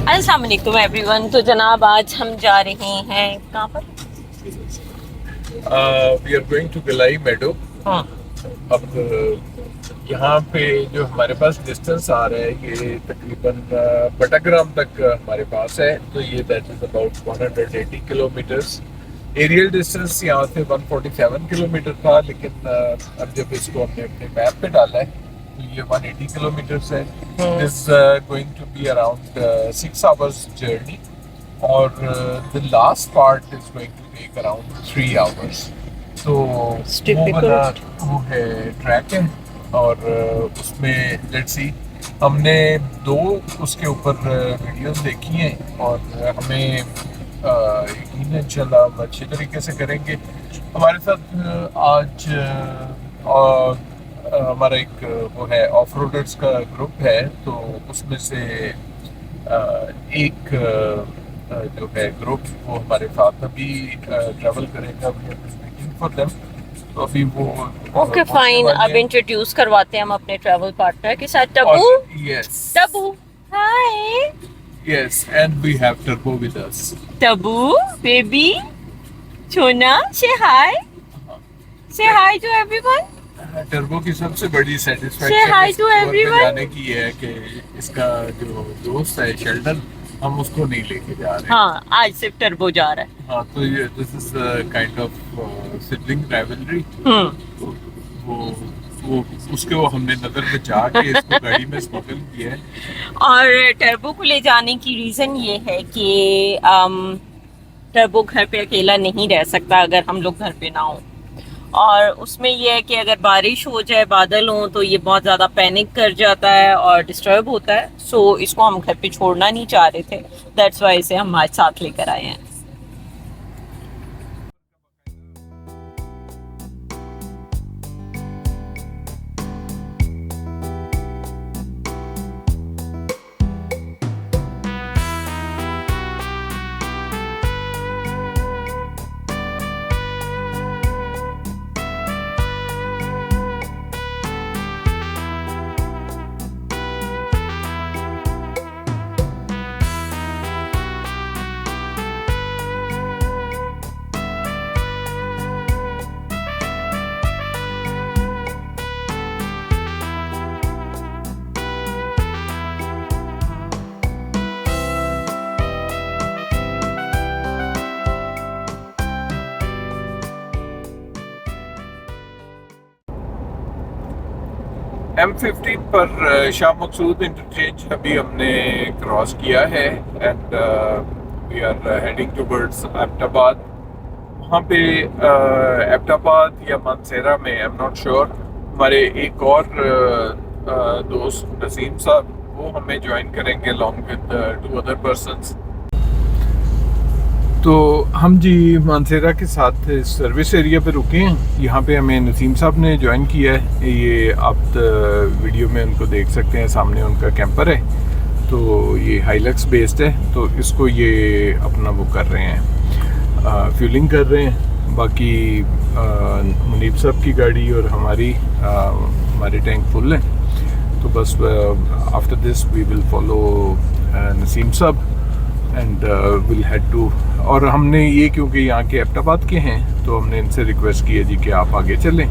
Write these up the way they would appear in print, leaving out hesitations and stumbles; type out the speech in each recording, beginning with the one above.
अस्सलाम वालेकुम एवरीवन। तो जनाब आज हम जा रहे हैं कहाँ पर? वी आर गोइंग टू गलाई मेडो। हाँ। अब यहाँ पे जो हमारे पास डिस्टेंस आ रहा है ये तकरीबन बटाग्राम तक हमारे पास है, तो ये that is about 180 kilometres. Aerial distance यहाँ से 147 किलोमीटर था, लेकिन अब जब इसको हमने अपने मैप पे डाला है तो ये 180 किलोमीटर्स है। This going to be around 6 hours journey, और the last part is going to take around 3 hours. तो वो वाला वो है ट्रैक है, और उसमें लेट्स सी हमने 2 उसके ऊपर वीडियोस देखी हैं, और हमें यकीन है इंशाल्लाह हम अच्छे तरीके से करेंगे। हमारे साथ आज हमारा एक वो है ऑफ रोडर्स का ग्रुप है, तो उसमें से एक जो है ग्रुप वो हमारे साथ अभी ट्रैवल करेगा। We are waiting for them. तो अभी वो ओके फाइन। अब इंट्रोड्यूस करवाते हैं हम अपने ट्रैवल पार्टनर के साथ। Tabbu. Yes Tabbu hi. Yes, and we have turbo with us. Tabbu baby छोना से हाय। से हाय टू एवरीवन। टर्बो की सबसे बड़ी Say hi satisfaction to everyone. जाने की है कि इसका जो दोस्त है शेल्डन, हम उसको नहीं लेके जा रहे। हाँ, आज सिर्फ टर्बो जा रहा है। हाँ, तो ये this is kind of sibling rivalry. वो उसको हमने नजर बचा के इसको गाड़ी में स्मगल किया है। और टर्बो को ले जाने की रीज़न ये है कि टर्बो घर पे अकेला नहीं रह सकता अगर हम लोग घर पे ना हो। और उसमें यह है कि अगर बारिश हो जाए, बादल हो, तो ये बहुत ज़्यादा पैनिक कर जाता है और डिस्टर्ब होता है। सो इसको हम घर पे छोड़ना नहीं चाह रहे थे, दैट्स वाई इसे हम आज साथ लेकर आए हैं। M15 पर शाह मकसूद इंटरचेंज अभी हमने क्रॉस किया है, and we are heading towards Abbottabad. वहाँ पे एबटाबाद या मानसेरा में, आई एम नॉट श्योर, हमारे एक और दोस्त नसीम साहब वो हमें ज्वाइन करेंगे अलॉन्ग विद 2 अदर पर्सन्स। तो हम जी मानसेरा के साथ सर्विस एरिया पे रुके हैं। यहाँ पे हमें नसीम साहब ने ज्वाइन किया है। ये आप वीडियो में उनको देख सकते हैं, सामने उनका कैंपर है, तो ये हाइलक्स बेस्ड है। तो इसको ये अपना वो कर रहे हैं, फ्यूलिंग कर रहे हैं। बाकी मुनीब साहब की गाड़ी और हमारे टैंक फुल हैं। तो बस after this we will follow Naseem sahab and will head to. और हमने ये क्योंकि यहाँ के एबटाबाद के हैं, तो हमने इनसे रिक्वेस्ट की है जी कि आप आगे चलें।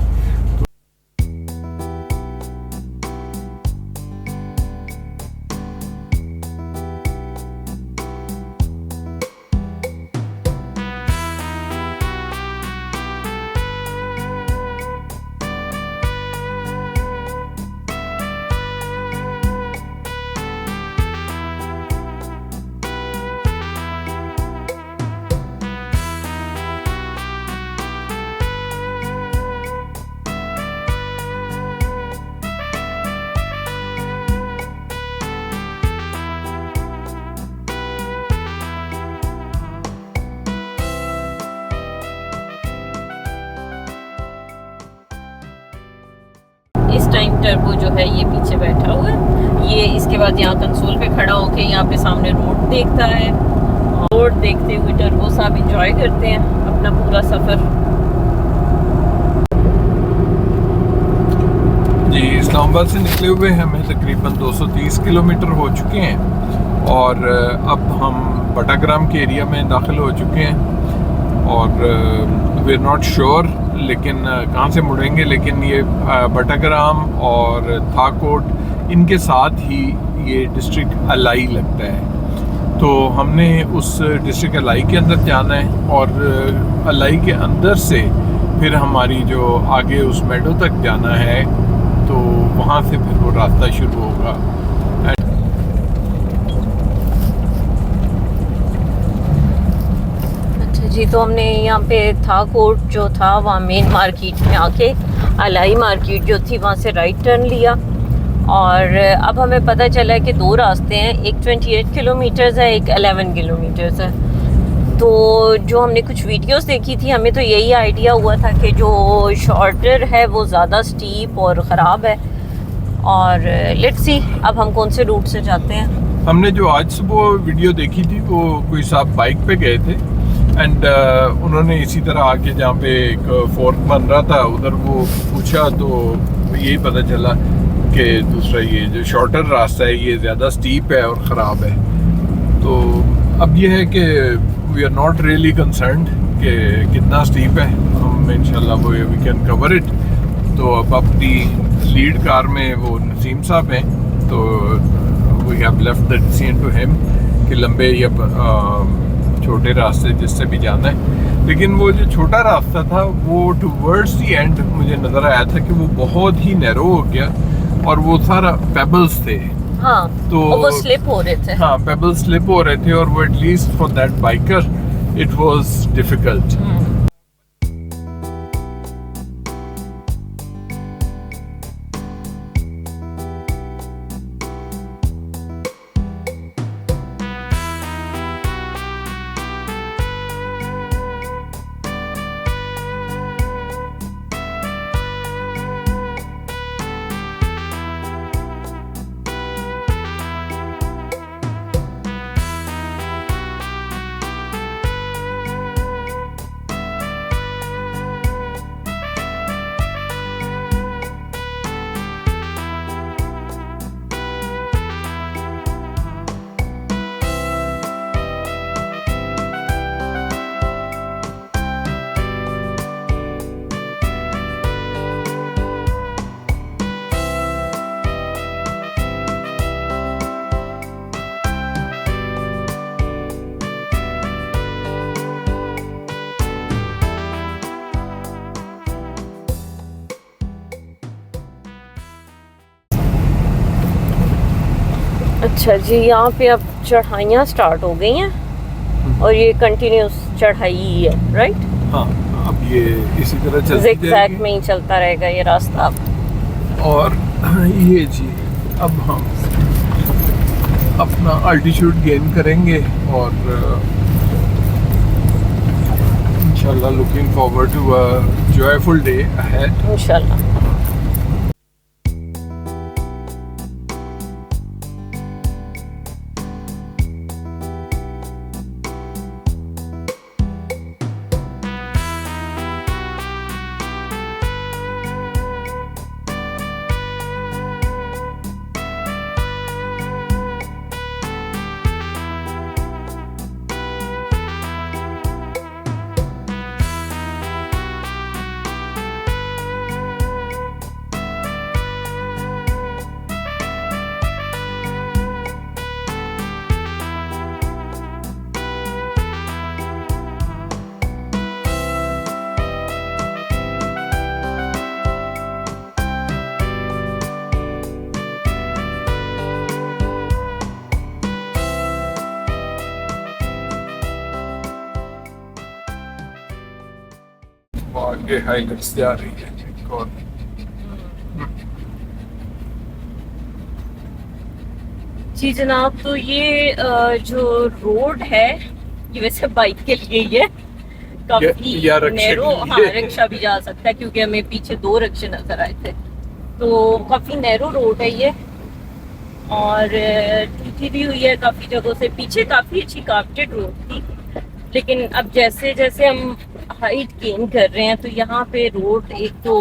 इस टाइम टर्बो जो है ये पीछे बैठा हुआ है। ये इसके बाद यहाँ कंसोल पे खड़ा होके यहाँ पे सामने रोड देखता है। रोड देखते हुए टर्बो साहब एंजॉय करते हैं अपना पूरा सफ़र। जी, इस्लामाबाद से निकले हुए हमें तकरीबन 230 किलोमीटर हो चुके हैं, और अब हम बटाग्राम के एरिया में दाखिल हो चुके हैं और वी आर नॉट श्योर लेकिन कहाँ से मुड़ेंगे, लेकिन ये बटाग्राम और थाकोट इनके साथ ही ये डिस्ट्रिक्ट अलाई लगता है। तो हमने उस डिस्ट्रिक्ट अलाई के अंदर जाना है और अलाई के अंदर से फिर हमारी जो आगे उस मेडो तक जाना है, तो वहाँ से फिर वो रास्ता शुरू होगा। अच्छा जी, तो हमने यहाँ पे थाकोट जो था वहाँ मेन मार्केट में आके अलाई मार्केट जो थी वहाँ से राइट टर्न लिया और अब हमें पता चला है कि दो रास्ते हैं, एक 28 किलोमीटर्स है, एक 11 किलोमीटर्स है। तो जो हमने कुछ वीडियोस देखी थी हमें तो यही आइडिया हुआ था कि जो शॉर्टर है वो ज़्यादा स्टीप और ख़राब है और लेट्स सी अब हम कौन से रूट से जाते हैं। हमने जो आज सुबह वीडियो देखी थी वो कोई साहब बाइक पे गए थे एंड उन्होंने इसी तरह आके जहाँ पे एक फोर्क बन रहा था उधर वो पूछा तो यही पता चला कि दूसरा ये जो शॉर्टर रास्ता है ये ज़्यादा स्टीप है और ख़राब है। तो अब ये है कि we are not really concerned कि कितना स्टीप है, हम इंशाल्लाह वो वी कैन कवर इट। तो अब अपनी लीड कार में वो नसीम साहब हैं, तो we have left the decision to him कि लंबे या छोटे रास्ते जिससे भी जाना है। लेकिन वो जो छोटा रास्ता था वो टूवर्ड्स दी एंड मुझे नज़र आया था कि वो बहुत ही नैरो हो गया और वो सारा पेबल्स थे। हाँ, तो वो स्लिप हो रहे थे। हाँ, पेबल्स स्लिप हो रहे थे और वो at least for that biker it was difficult. अच्छा जी, यहाँ पे अब चढ़ाइयाँ स्टार्ट हो गई हैं और ये कंटिन्यूस चढ़ाई ही है, राइट? हाँ, अब ये इसी तरह चलती ज़िगज़ैग में ही चलता रहेगा ये रास्ता। और ये जी अब हम अपना अल्टीट्यूड गेन करेंगे और इंशाल्लाह looking forward to a joyful day ahead इंशाल्लाह। आगे हाइलाइट्स जा रही है और जी जनाब, तो ये जो रोड है ये वैसे बाइक के लिए ही है, काफी या रिक्शा नैरो। के लिए। हाँ, रिक्शा भी जा सकता है क्योंकि हमें पीछे दो रिक्शे नजर आए थे। तो काफी नैरो रोड है ये और टूटी भी हुई है काफी जगहों से। पीछे काफी अच्छी कार्पेटेड रोड थी, लेकिन अब जैसे जैसे हम हाइट गेन कर रहे हैं तो यहाँ पे रोड एक तो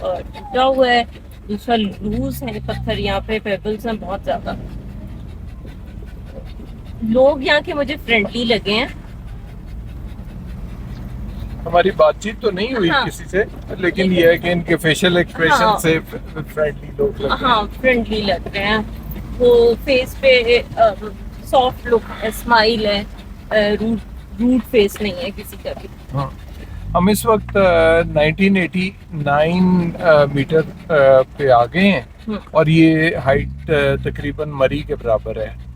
टूटा हुआ है, दूसरा लूज है पत्थर, यहाँ पे पेबल्स हैं बहुत ज्यादा। लोग यहाँ के मुझे फ्रेंडली लगे हैं। हमारी बातचीत तो नहीं हुई हाँ, किसी से, लेकिन ये है कि इनके फेशियल एक्सप्रेशन हाँ, से फ्रेंडली लोग लग रहे हाँ फ्रेंडली लग रहे हैं। वो फेस पे सॉफ्ट लुक है, स्माइल है, रूट रूट फेस नहीं है किसी का भी। हैं। हाँ, हम इस वक्त 1989 मीटर पे आ गए हैं, हम्म। और ये हाइट तकरीबन मरी के बराबर है।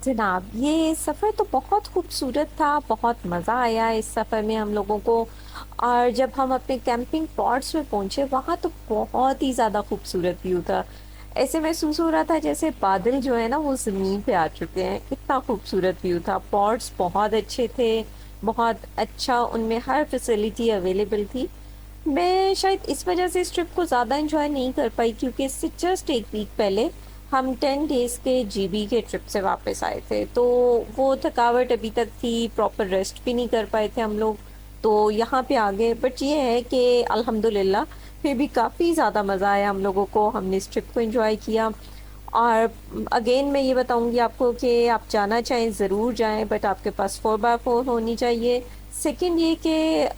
जनाब, ये सफ़र तो बहुत खूबसूरत था, बहुत मज़ा आया इस सफ़र में हम लोगों को। और जब हम अपने कैंपिंग पॉट्स में पहुंचे, वहाँ तो बहुत ही ज़्यादा खूबसूरत व्यू था। ऐसे महसूस हो रहा था जैसे बादल जो है ना वो ज़मीन पे आ चुके हैं, इतना खूबसूरत व्यू था। पॉट्स बहुत अच्छे थे, बहुत अच्छा, उनमें हर फैसिलिटी अवेलेबल थी। मैं शायद इस वजह से इस ट्रिप को ज़्यादा एंजॉय नहीं कर पाई, क्योंकि इससे जस्ट एक वीक पहले हम 10 डेज़ के जीबी के ट्रिप से वापस आए थे, तो वो थकावट अभी तक थी, प्रॉपर रेस्ट भी नहीं कर पाए थे हम लोग, तो यहाँ पे आ गए। बट ये है कि अल्हम्दुलिल्लाह फिर भी काफ़ी ज़्यादा मज़ा आया हम लोगों को, हमने इस ट्रिप को एंजॉय किया। और अगेन मैं ये बताऊंगी आपको कि आप जाना चाहें ज़रूर जाएं, बट आपके पास 4x4 होनी चाहिए। सेकंड ये कि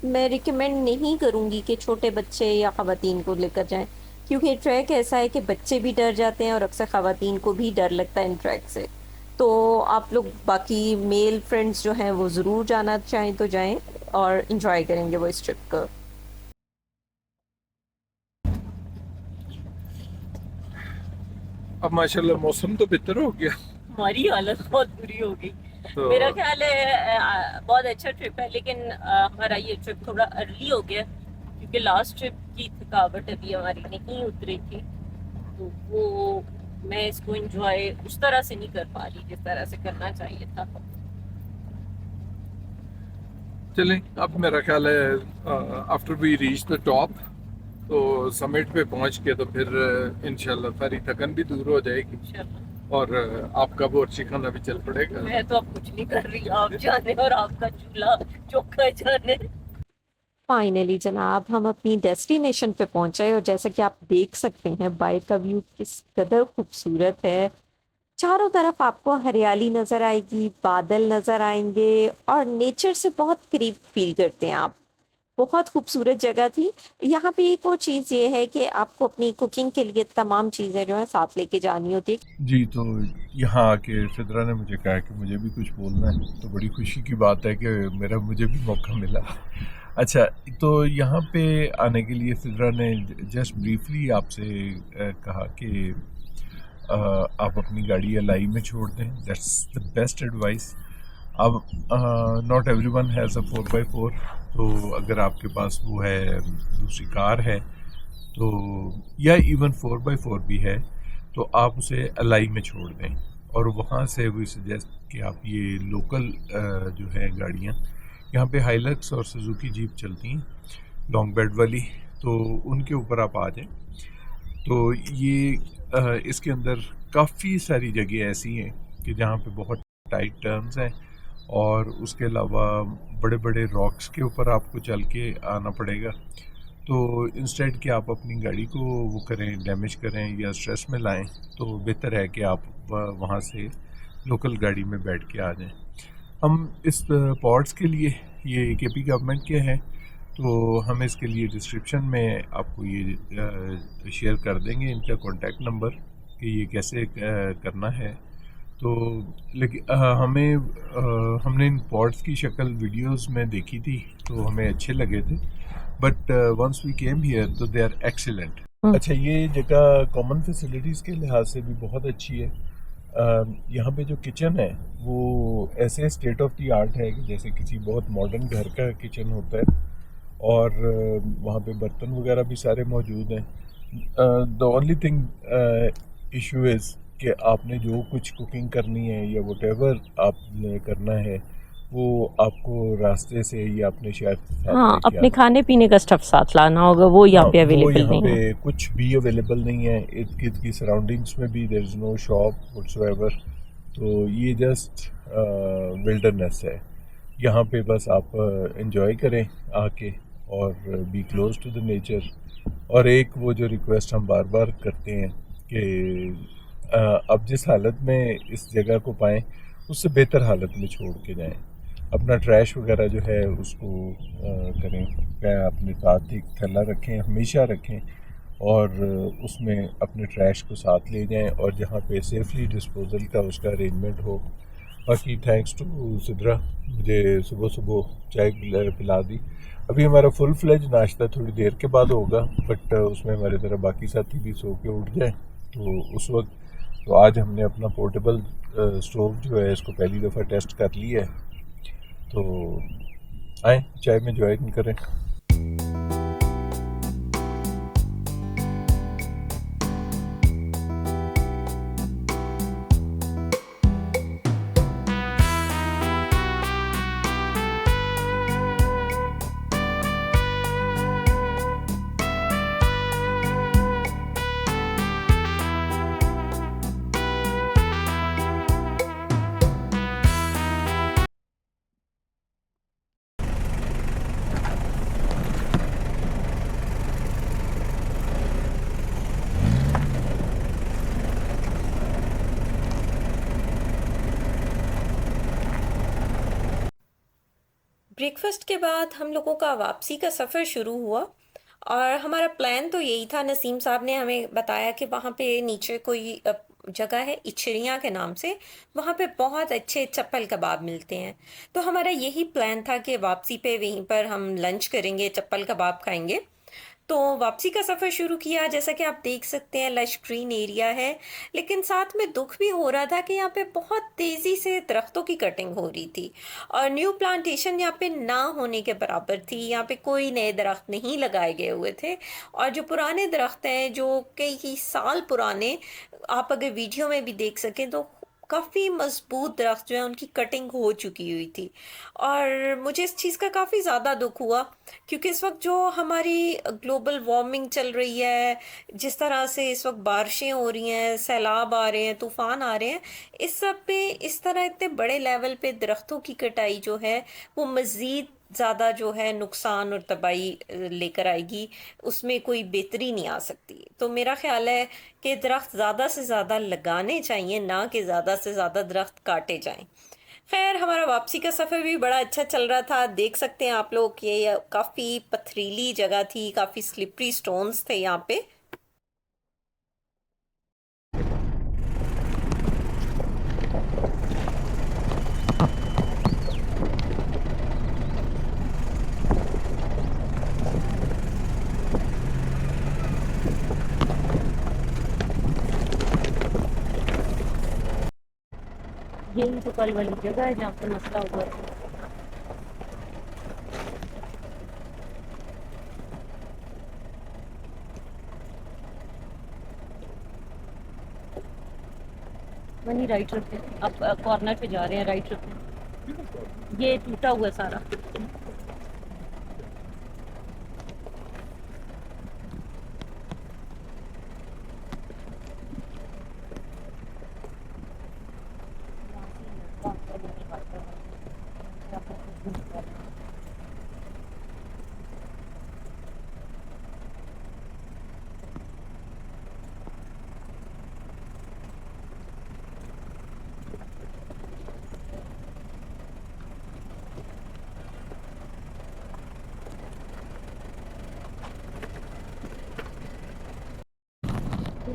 मैं रिकमेंड नहीं करूंगी कि छोटे बच्चे या ख़वातीन को लेकर जाएं, क्योंकि ट्रैक ऐसा है कि बच्चे भी डर जाते हैं और अक्सर ख़वातीन को भी डर लगता है इन ट्रैक से। तो आप लोग बाकी मेल फ्रेंड्स जो हैं वो ज़रूर जाना चाहें तो जाएं, और इन्जॉय करेंगे वो इस ट्रिप को। अब माशाल्लाह मौसम तो बेहतर हो गया। हमारी हालत बहुत बुरी हो गई। तो मेरा ख्याल है बहुत अच्छा ट्रिप है, लेकिन हमारा ये ट्रिप थोड़ा अर्ली हो गया, क्योंकि लास्ट ट्रिप की थकावट अभी हमारी नहीं उतरी थी। तो वो मैं इसको एंजॉय उस तरह से नहीं कर पा रही जिस तरह से करना चाहिए था। चलें, अब मेरा ख्याल है after we reach the top, तो समिट पे पहुंच के तो फिर इंशाल्लाह सारी थकन भी दूर हो जाएगी, इंशाल्लाह। और आपका बोर्ची खाना भी चल पड़ेगा। मैं तो अब कुछ नहीं कर रही, आप जाने और आपका चूल्हा चौका जाने। फाइनली जनाब, हम अपनी डेस्टिनेशन पे पहुंचे, और जैसा कि आप देख सकते हैं बाइक का व्यू किस कदर खूबसूरत है। चारों तरफ आपको हरियाली नजर आएगी, बादल नजर आएंगे, और नेचर से बहुत करीब फील करते हैं आप। बहुत खूबसूरत जगह थी। यहाँ पे एक और चीज़ ये है कि आपको अपनी कुकिंग के लिए तमाम चीज़ें जो है साथ लेके जानी होती है। जी, तो यहाँ आके फिदरा ने मुझे कहा कि मुझे भी कुछ बोलना है, तो बड़ी खुशी की बात है कि मुझे भी मौका मिला। अच्छा, तो यहाँ पे आने के लिए फिदरा ने जस्ट ब्रीफली आपसे कहा कि आप अपनी गाड़ी एलआई में छोड़ दें, दैट्स द बेस्ट एडवाइस। अब not everyone has a 4x4, तो अगर आपके पास वो है, दूसरी कार है, तो या इवन 4x4 भी है, तो आप उसे एलआई में छोड़ दें, और वहाँ से वी सजेस्ट कि आप ये लोकल जो है गाड़ियाँ, यहाँ पे हाइलक्स और सुजुकी जीप चलती हैं लॉन्ग बेड वाली, तो उनके ऊपर आप आ जाएं। तो ये इसके अंदर काफ़ी सारी जगह ऐसी हैं कि जहाँ पे बहुत टाइट टर्न्स हैं, और उसके अलावा बड़े बड़े रॉक्स के ऊपर आपको चल के आना पड़ेगा। तो इंस्टेड कि आप अपनी गाड़ी को वो करें, डैमेज करें या स्ट्रेस में लाएं, तो बेहतर है कि आप वहाँ से लोकल गाड़ी में बैठ के आ जाएं। हम इस पॉड्स के लिए, ये केपी गवर्नमेंट के हैं, तो हम इसके लिए डिस्क्रिप्शन में आपको ये शेयर कर देंगे इनका कॉन्टैक्ट नंबर कि ये कैसे करना है। तो लेकिन हमने इन पॉड्स की शक्ल वीडियोस में देखी थी तो हमें अच्छे लगे थे, but once we came here तो दे आर एक्सीलेंट। अच्छा, ये जगह कॉमन फैसिलिटीज़ के लिहाज से भी बहुत अच्छी है। यहाँ पे जो किचन है वो ऐसे स्टेट ऑफ द आर्ट है कि जैसे किसी बहुत मॉडर्न घर का किचन होता है, और वहाँ पे बर्तन वगैरह भी सारे मौजूद हैं। The only thing issue is कि आपने जो कुछ कुकिंग करनी है या वटेवर आपने करना है वो आपको रास्ते से या अपने शायद साथ हाँ, लेके अपने आना। खाने पीने का स्टफ साथ लाना होगा, वो यहाँ हाँ, पे वो अवेलेबल यहाँ नहीं पे है। कुछ भी अवेलेबल नहीं है। इर्द गिर्द की सराउंडिंग्स में भी there is no shop whatsoever. तो ये जस्ट विल्डरनेस है। यहाँ पे बस आप एंजॉय करें आके और be close to the nature. और एक वो जो रिक्वेस्ट हम बार बार करते हैं कि अब जिस हालत में इस जगह को पाएं उससे बेहतर हालत में छोड़ के जाएं। अपना ट्रैश वगैरह जो है उसको करें, क्या अपने साथ एक थैला रखें, हमेशा रखें, और उसमें अपने ट्रैश को साथ ले जाएं और जहाँ पे सेफली डिस्पोजल का उसका अरेंजमेंट हो। बाकी थैंक्स टू सिद्रा, मुझे सुबह सुबह चाय पिला दी। अभी हमारा फुल फ्लेज नाश्ता थोड़ी देर के बाद होगा, बट उसमें हमारे तरह बाकी साथी भी सो के उठ जाएं तो उस वक्त। तो आज हमने अपना पोर्टेबल स्टोव जो है इसको पहली दफ़ा टेस्ट कर लिया है, तो आए चाय में ज्वाइन करें। ब्रेकफास्ट के बाद हम लोगों का वापसी का सफ़र शुरू हुआ, और हमारा प्लान तो यही था। नसीम साहब ने हमें बताया कि वहाँ पे नीचे कोई जगह है इचरियाँ के नाम से, वहाँ पे बहुत अच्छे चप्पल कबाब मिलते हैं। तो हमारा यही प्लान था कि वापसी पे वहीं पर हम लंच करेंगे, चप्पल कबाब खाएंगे। तो वापसी का सफ़र शुरू किया। जैसा कि आप देख सकते हैं लश ग्रीन एरिया है, लेकिन साथ में दुख भी हो रहा था कि यहाँ पे बहुत तेज़ी से दरख्तों की कटिंग हो रही थी, और न्यू प्लांटेशन यहाँ पे ना होने के बराबर थी। यहाँ पे कोई नए दरख्त नहीं लगाए गए हुए थे, और जो पुराने दरख्त हैं जो कई साल पुराने, आप अगर वीडियो में भी देख सकें तो काफ़ी मजबूत दरख्त जो है उनकी कटिंग हो चुकी हुई थी। और मुझे इस चीज़ का काफ़ी ज़्यादा दुख हुआ, क्योंकि इस वक्त जो हमारी ग्लोबल वार्मिंग चल रही है, जिस तरह से इस वक्त बारिशें हो रही हैं, सैलाब आ रहे हैं, तूफान आ रहे हैं, इस सब पे इस तरह इतने बड़े लेवल पे दरख्तों की कटाई जो है वो मज़ीद ज़्यादा जो है नुकसान और तबाही लेकर आएगी। उसमें कोई बेहतरी नहीं आ सकती। तो मेरा ख्याल है कि दरख्त ज़्यादा से ज़्यादा लगाने चाहिए, ना कि ज़्यादा से ज़्यादा दरख्त काटे जाएं। खैर, हमारा वापसी का सफ़र भी बड़ा अच्छा चल रहा था। देख सकते हैं आप लोग, ये काफ़ी पथरीली जगह थी, काफ़ी स्लिपरी स्टोन्स थे यहाँ पे। यही तो कल वाली जगह है जहाँ पे मसला हुआ है। वहीं राइट रखते हैं, अब कॉर्नर पे जा रहे हैं, राइट रखते हैं। ये टूटा हुआ है सारा।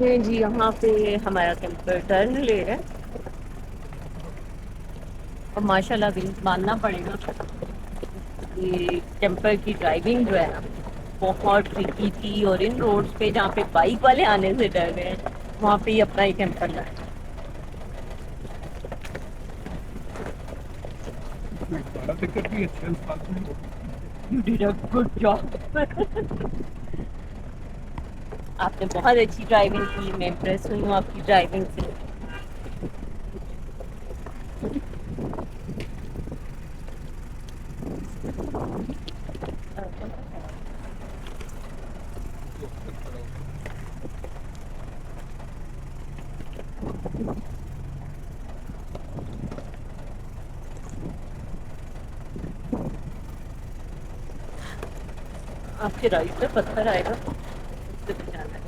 ये जी यहाँ पे हमारा कैंपर टर्न ले रहा है और माशाल्लाह भी मानना पड़ेगा, ये कैंपर की ड्राइविंग जो है ना बहुत ट्रिकी थी, और इन रोड्स पे जहाँ पे बाइक वाले आने से डर रहे हैं वहाँ पे ही अपना ही कैंपर लाए। बड़ा टिकट भी अच्छे साथ में you did a good job. आपने बहुत अच्छी ड्राइविंग की, मैं इम्प्रेस हुई हूँ आपकी ड्राइविंग से। आपके राइट पे पत्थर आएगा, उससे बचाना है।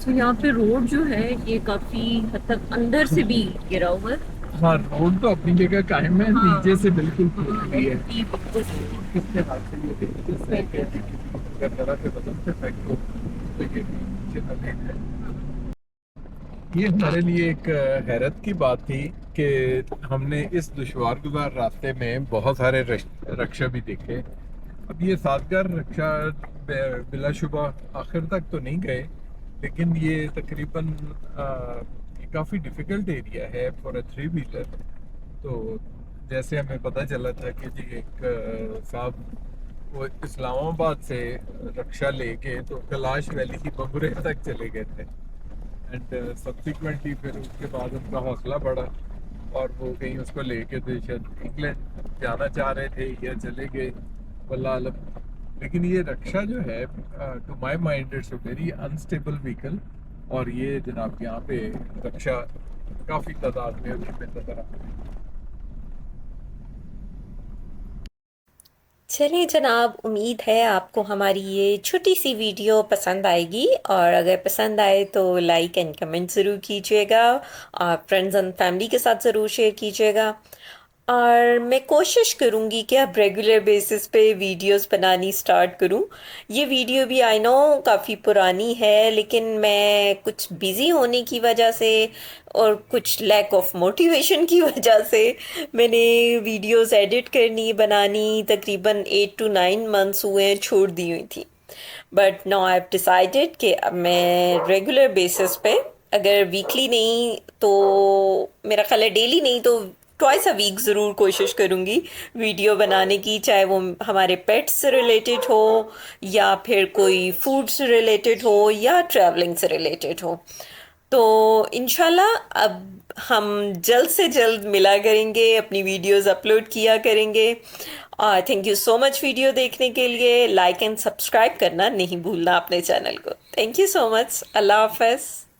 तो यहाँ पे रोड जो है ये काफी हद तक अंदर से भी गिरा हुआ है। हाँ, रोड तो अपनी जगह कायम है, हाँ। नीचे से बिल्कुल खुली हुई है। बिल्कुल। किसके हाथ से ये देखिए, जिस तरह के अगर जरा से बदल से फेंक दो तो ये नीचे न ले जाए। ये हमारे लिए एक हैरत की बात थी कि हमने इस दुश्वार गुजार रास्ते में बहुत सारे रक्षा भी देखे। अब ये सातगार रक्षा बिलाशुबा आखिर तक तो नहीं गए, लेकिन ये तकरीबन काफ़ी डिफ़िकल्ट एरिया है फॉर अ 3 व्हीलर। तो जैसे हमें पता चला था कि जी एक साहब वो इस्लामाबाद से रक्षा लेके तो कैलाश वैली की बबुरे तक चले गए थे, एंड सब्सिक्वेंटली फिर उसके बाद उनका हौसला बढ़ा और वो कहीं उसको लेके थे, शायद इंग्लैंड जाना चाह रहे थे या चले गए, वल्लाह आलम। लेकिन ये रक्षा जो है to my mind it's a very unstable vehicle, और ये जनाब यहाँ पे रक्षा काफ़ी तादाद में अभी पे नजर आ रही है। चलिए जनाब, उम्मीद है आपको हमारी ये छोटी सी वीडियो पसंद आएगी, और अगर पसंद आए तो लाइक एंड कमेंट ज़रूर कीजिएगा और फ्रेंड्स एंड फैमिली के साथ ज़रूर शेयर कीजिएगा। और मैं कोशिश करूँगी कि अब रेगुलर बेसिस पे वीडियोस बनानी स्टार्ट करूँ। ये वीडियो भी आई नो काफ़ी पुरानी है, लेकिन मैं कुछ बिज़ी होने की वजह से और कुछ लैक ऑफ मोटिवेशन की वजह से मैंने वीडियोस एडिट करनी बनानी तकरीबन 8 to 9 months हुए हैं छोड़ दी हुई थी। But now I have decided कि अब मैं रेगुलर बेसिस पे, अगर वीकली नहीं तो मेरा ख्याल है डेली नहीं तो ट्वाइस अ वीक ज़रूर कोशिश करूँगी वीडियो बनाने की, चाहे वो हमारे पेट्स से रिलेटेड हो या फिर कोई फूड से रिलेटेड हो या ट्रैवलिंग से रिलेटेड हो। तो इंशाल्लाह अब हम जल्द से जल्द मिला करेंगे, अपनी वीडियोस अपलोड किया करेंगे। और thank you so much video देखने के लिए। लाइक एंड सब्सक्राइब करना नहीं भूलना अपने चैनल को। Thank you so much. अल्लाह हाफ़िज़।